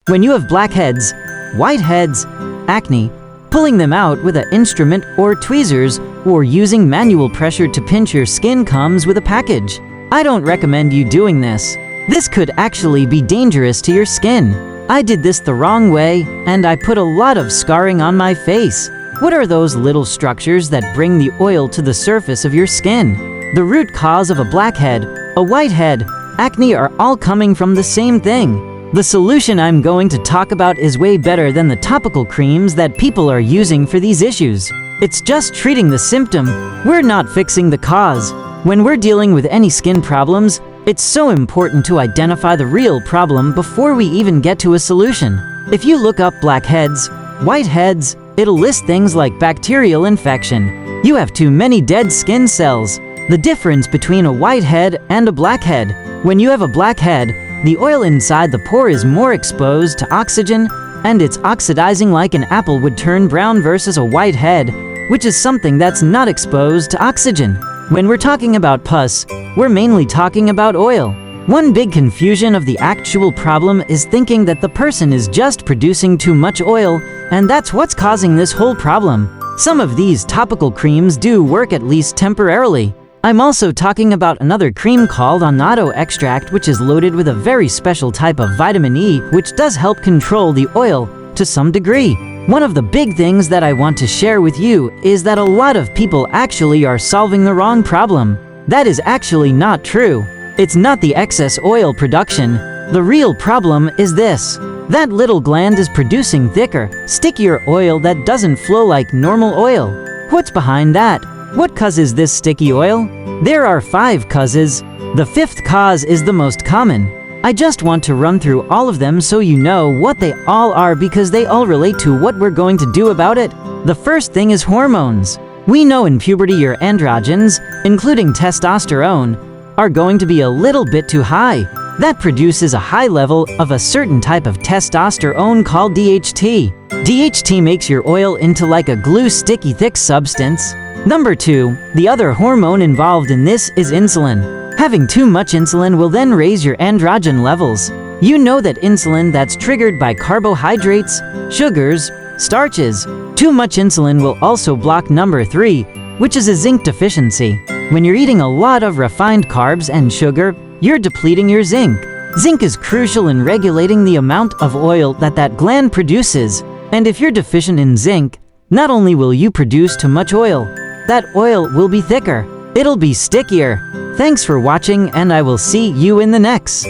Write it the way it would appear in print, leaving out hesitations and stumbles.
When you have blackheads, whiteheads, acne, pulling them out with an instrument or tweezers or using manual pressure to pinch your skin comes with a package. I don't recommend you doing this. This could actually be dangerous to your skin. I did this the wrong way, and I put a lot of scarring on my face. What are those little structures that bring the oil to the surface of your skin? The root cause of a blackhead, a whitehead, acne are all coming from the same thing. The solution I'm going to talk about is way better than the topical creams that people are using for these issues. It's just treating the symptom. We're not fixing the cause. When we're dealing with any skin problems, it's so important to identify the real problem before we even get to a solution. If you look up blackheads, whiteheads, it'll list things like bacterial infection. You have too many dead skin cells. The difference between a whitehead and a blackhead. When you have a blackhead, the oil inside the pore is more exposed to oxygen, and it's oxidizing like an apple would turn brown, versus a whitehead, which is something that's not exposed to oxygen. When we're talking about pus, we're mainly talking about oil. One big confusion of the actual problem is thinking that the person is just producing too much oil, and that's what's causing this whole problem. Some of these topical creams do work, at least temporarily. I'm also talking about another cream called annatto extract, which is loaded with a very special type of vitamin E, which does help control the oil to some degree. One of the big things that I want to share with you is that a lot of people actually are solving the wrong problem. That is actually not true. It's not the excess oil production. The real problem is this. That little gland is producing thicker, stickier oil that doesn't flow like normal oil. What's behind that? What causes this sticky oil? There are 5 causes. The 5th cause is the most common. I just want to run through all of them so you know what they all are, because they all relate to what we're going to do about it. The first thing is hormones. We know in puberty your androgens, including testosterone, are going to be a little bit too high. That produces a high level of a certain type of testosterone called DHT. DHT makes your oil into like a glue, sticky, thick substance. Number 2, the other hormone involved in this is insulin. Having too much insulin will then raise your androgen levels. You know that insulin that's triggered by carbohydrates, sugars, starches. Too much insulin will also block number 3, which is a zinc deficiency. When you're eating a lot of refined carbs and sugar, you're depleting your zinc. Zinc is crucial in regulating the amount of oil that gland produces. And if you're deficient in zinc, not only will you produce too much oil, that oil will be thicker. It'll be stickier. Thanks for watching, and I will see you in the next.